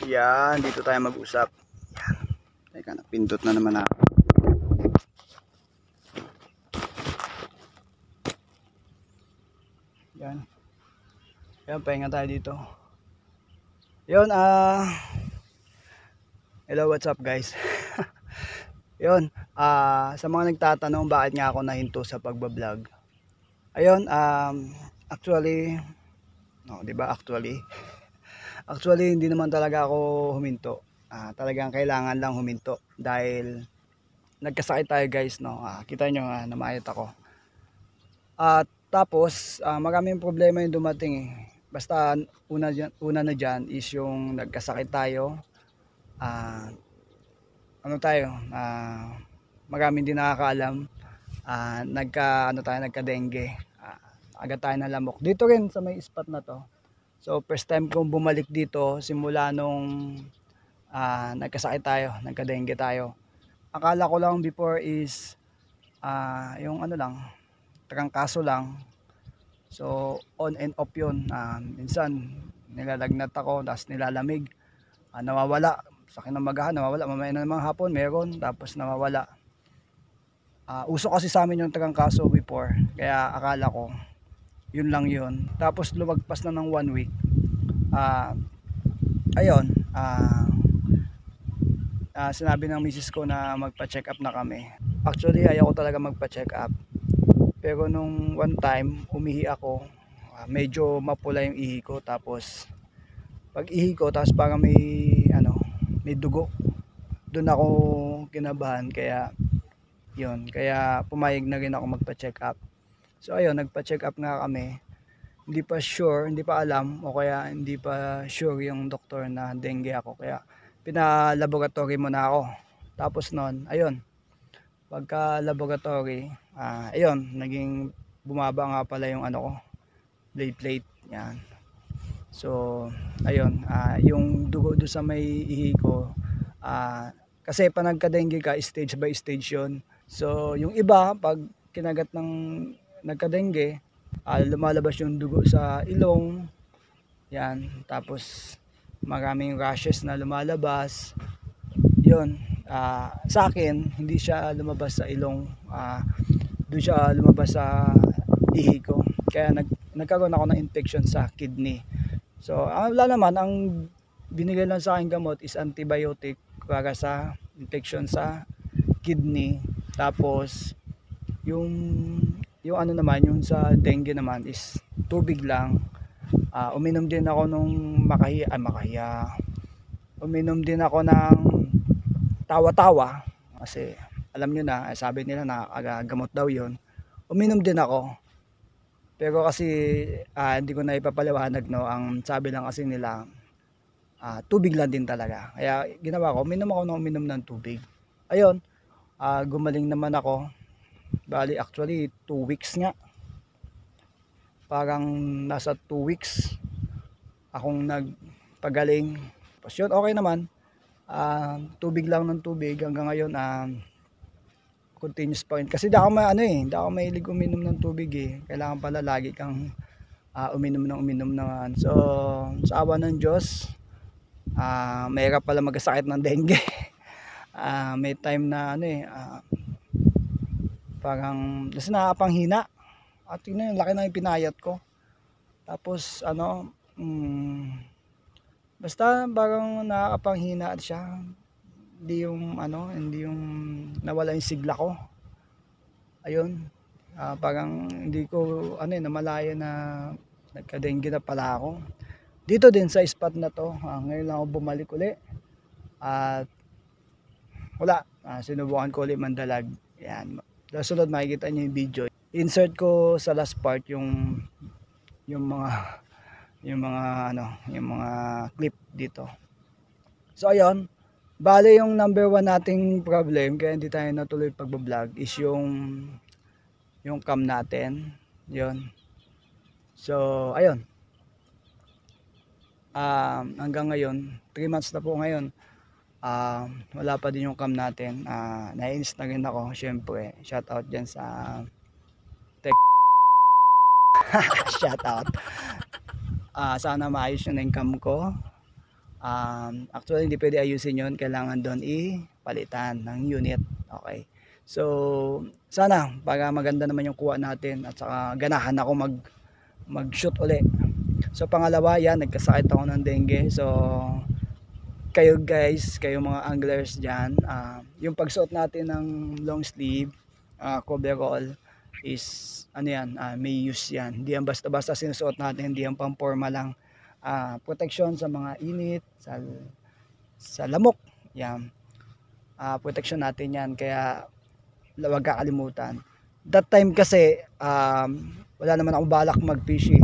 Yan, dito tayo mag-usap. Yan. Teka, napindot na naman ako. Yan. Yan, pahinga tayo dito. Yun, hello, what's up guys? Yun, sa mga nagtatanong bakit nga ako nahinto sa pagbablog. Ayun, actually, no, 'di ba actually? Actually, hindi naman talaga ako huminto. Talagang kailangan lang huminto dahil nagkasakit tayo guys, no. Kita nyo, namayat ako. At tapos, maraming problema yung dumating eh. Basta una na dyan is yung nagkasakit tayo. Ano tayo? Maraming din nakakaalam. Nagka-dengue. Agad tayo ng lamok. Dito rin sa may spot na to. So first time kong bumalik dito simula nung nagkasakit tayo, nagka-dengue tayo. Akala ko lang before is yung ano lang, trangkaso lang. So on and off yun. Minsan nilalagnat ako, tapos nilalamig. Nawawala. Sa akin ng magahan, nawawala. Mamaya na naman hapon, meron. Tapos nawawala. Uso kasi sa amin yung trangkaso before. Kaya akala ko yun lang yun. Tapos lumagpas na ng 1 week. Ayun, sinabi ng misis ko na magpa-check up na kami. Actually ayaw ko talaga magpa-check up. Pero nung one time umihi ako, medyo mapula yung ihi ko. Tapos pag ihi ko, tapos parang may dugo. Doon ako kinabahan, kaya yun, kaya pumayag na rin ako magpa-check up. So ayun, nagpa-check up nga kami. Hindi pa sure, hindi pa alam, o kaya hindi pa sure yung doktor na dengue ako. Kaya pinalaboratory muna ako. Tapos nun, ayun, pagka laboratory, ayun, naging bumaba nga pala yung ano ko, platelet, yan. So ayun, yung dugo do sa may ihi ko, kasi pa nagka-dengue ka, stage by stage yun. So yung iba, pag kinagat ng nagka-dengue, lumalabas yung dugo sa ilong, yan. Tapos maraming rashes na lumalabas, yun. Sa akin hindi siya lumabas sa ilong, doon siya lumabas sa ihi ko. Kaya nagkaroon ako ng infection sa kidney. So wala naman, ang binigay lang sa akin gamot is antibiotic para sa infection sa kidney. Tapos yung ano naman, yung sa dengue naman is tubig lang. Uminom din ako nung uminom din ako ng tawa-tawa, kasi alam nyo na, sabi nila na gamot daw yun. Uminom din ako, pero kasi hindi ko na ipapaliwanag, no. Ang sabi lang kasi nila, tubig lang din talaga. Kaya ginawa ko, uminom ng tubig. Ayun, gumaling naman ako. Bali actually 2 weeks nga. Parang nasa 2 weeks akong nagpagaling. Tapos yun, okay naman. Tubig lang ng tubig hanggang ngayon, continuous pa rin. Kasi di ako mahilig uminom ng tubig eh. Kailangan pala lagi kang uminom ng so sa awa ng Diyos, mahirap pala magkasakit ng dengue. May time na parang kasi nakakapanghina. At tingnan yung laki na yung pinayat ko. Tapos basta parang nakakapanghina siya. Hindi yung nawala yung sigla ko. Ayun, parang hindi ko namalaya na nagka-dengue na pala ako. Dito din sa spot na to, ngayon lang ako bumalik uli. At wala, sinubukan ko ulit mandalag. Yan. Sunod makikita niyo yung video. Insert ko sa last part yung mga clip dito. So ayun, bale yung number 1 nating problem kaya hindi tayo natuloy pagbablog is yung cam natin. Yun. So ayun, hanggang ngayon 3 months na po ngayon, wala pa din yung cam natin. Nainis na rin ako, syempre. Shout out dyan sa shout out. Sana maayos yung cam ko. Actually hindi pwede ayusin yon, kailangan doon ipalitan ng unit. Okay, so sana para maganda naman yung kuha natin at saka ganahan ako mag shoot uli. So pangalawa, yan, nagkasakit ako ng dengue. So kayo guys, kayo mga anglers dyan, yung pagsuot natin ng long sleeve coverall is ano yan, may use yan. Hindi yan basta basta sinusuot natin, hindi yan pang forma lang. Protection sa mga init, sa lamok, yan, protection natin yan, kaya huwag kakalimutan. That time kasi wala naman ako balak mag fishing,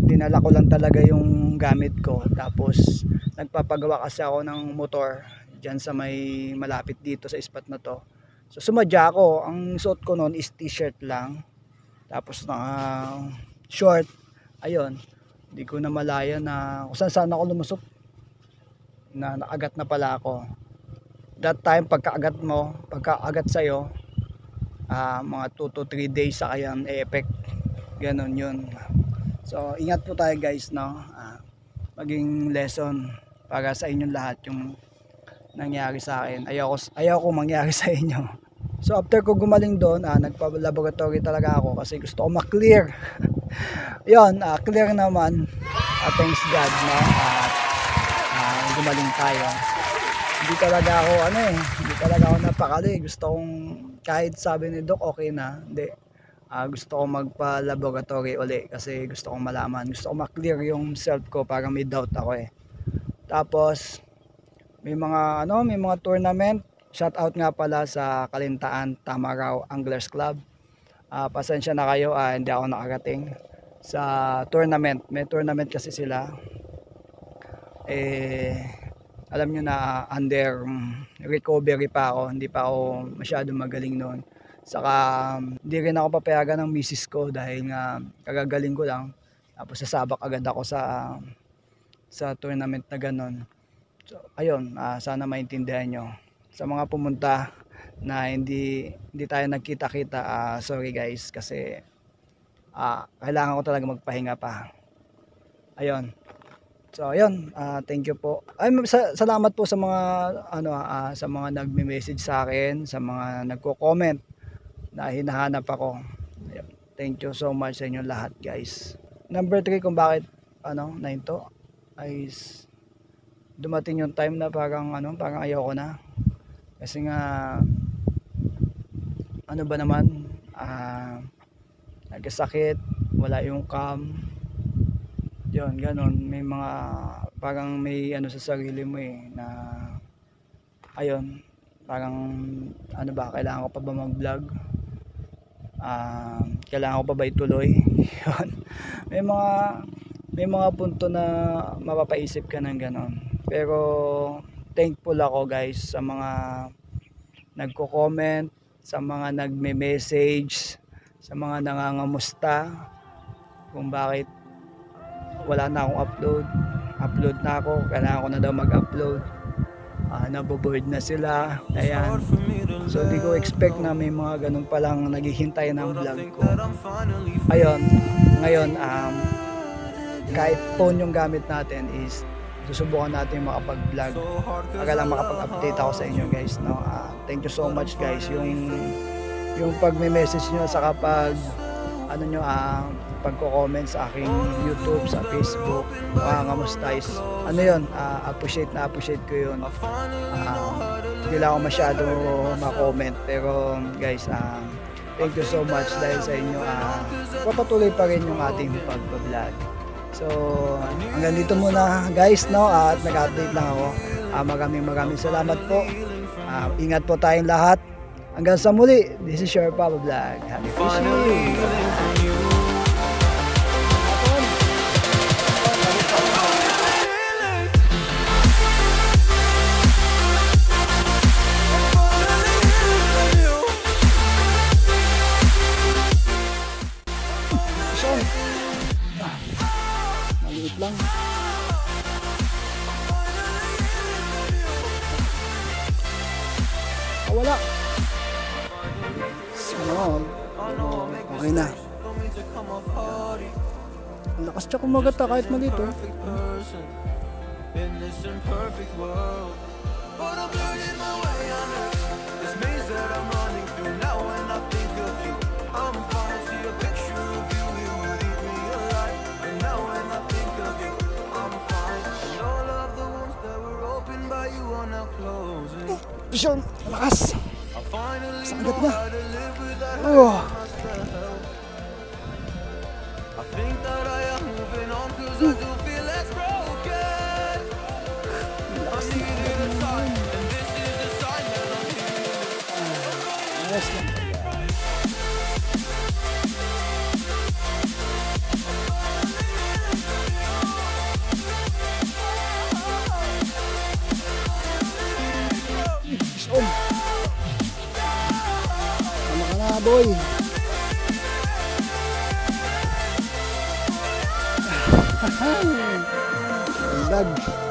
dinala ko lang talaga yung gamit ko, tapos nagpapagawa kasi ako ng motor dyan sa may malapit dito sa spot na to. So sumadya ako, ang suot ko noon is t-shirt lang, tapos short. Ayun, hindi ko na malaya na kung saan ako lumusok, na nakagat na pala ako. That time pagkaagat sa'yo, mga 2 to 3 days sa kayang effect, ganun yun. So ingat po tayo guys, no? Maging lesson para sa inyong lahat yung nangyari sa akin. Ayaw ko mangyari sa inyo. So after ko gumaling doon, nagpa-laboratory talaga ako kasi gusto ko ma-clear. Yun, clear naman. Thanks God, no? Gumaling tayo. Hindi talaga ako napakali. Gusto kong, kahit sabi ni Doc okay na, hindi. Gusto ko magpa-laboratory uli kasi gusto kong malaman, gusto ko ma-clear yung self ko, parang may doubt ako eh. Tapos may mga tournament. Shout out nga pala sa Kalintaan Tamaraw Anglers Club. Pasensya na kayo, hindi ako nakarating sa tournament. May tournament kasi sila. Alam nyo na under recovery pa ako, hindi pa ako masyado magaling noon. Saka hindi rin ako papayagan ng misis ko dahil nga kagagaling ko lang, tapos sasabak agad ako sa tournament na ganon. So ayun, sana maintindihan nyo. Sa mga pumunta na hindi tayo nagkita-kita, sorry guys, kasi kailangan ko talaga magpahinga pa. Ayun. So ayun, thank you po. Salamat po sa mga sa mga nagme-message sa akin, sa mga nagko-comment na hinahanap ako. Ayun. Thank you so much sa inyo lahat guys. Number 3 kung bakit na ito ay dumating yung time na parang ayaw ko na. Kasi nga ba naman, nagkasakit, wala yung cam. Yun, ganon. May mga parang may sa sarili mo na ayun, parang kailangan ko pa ba mag-vlog? Kailangan ko pa ba ituloy? Yun. May mga punto na mapapaisip ka ng ganon. Pero thankful ako guys sa mga nagko-comment, sa mga nagme-message, sa mga nangangamusta kung bakit wala na akong upload na ako, kailangan ko na daw mag-upload. Naboboard na sila, ayan. So di ko expect na may mga ganun palang naghihintay ng vlog ko. Ayun, ngayon kahit phone yung gamit natin is susubukan natin makapag-vlog para lang makapag-update ako sa inyo guys, no? Thank you so much guys, yung pag-message nyo sa pagko-comment sa aking YouTube, sa Facebook, kamusta is appreciate ko yun. Hindi lang ako masyado ma-comment, pero guys, thank you so much dahil sa inyo papatuloy pa rin yung ating pag-vlog. So hanggang dito muna guys, no? At nag-update lang ako. Maraming salamat po. Ingat po tayong lahat. Hanggang sa muli, this is your Papa Vlog. Happy fishing! Maliit lang. Wala. Okay na. Lakas siya kumagat kahit malito. in this imperfect world. But I'm learning my way under this maze that I'm running through. Now when I think of you, I'm fine. See a picture of you, it would eat me alive. And now when I think of you, I'm fine. And all of the wounds that were opened by you are now closing. Vision, malakas. I finally Sakit know na. how to live without Oh. hurting myself. I think that I am moving on, cause I do feel less broken. I needed a sign, and this is the sign that I'm feeling. Ayos lang. Vision. Tama ka na, boy. Ang lag.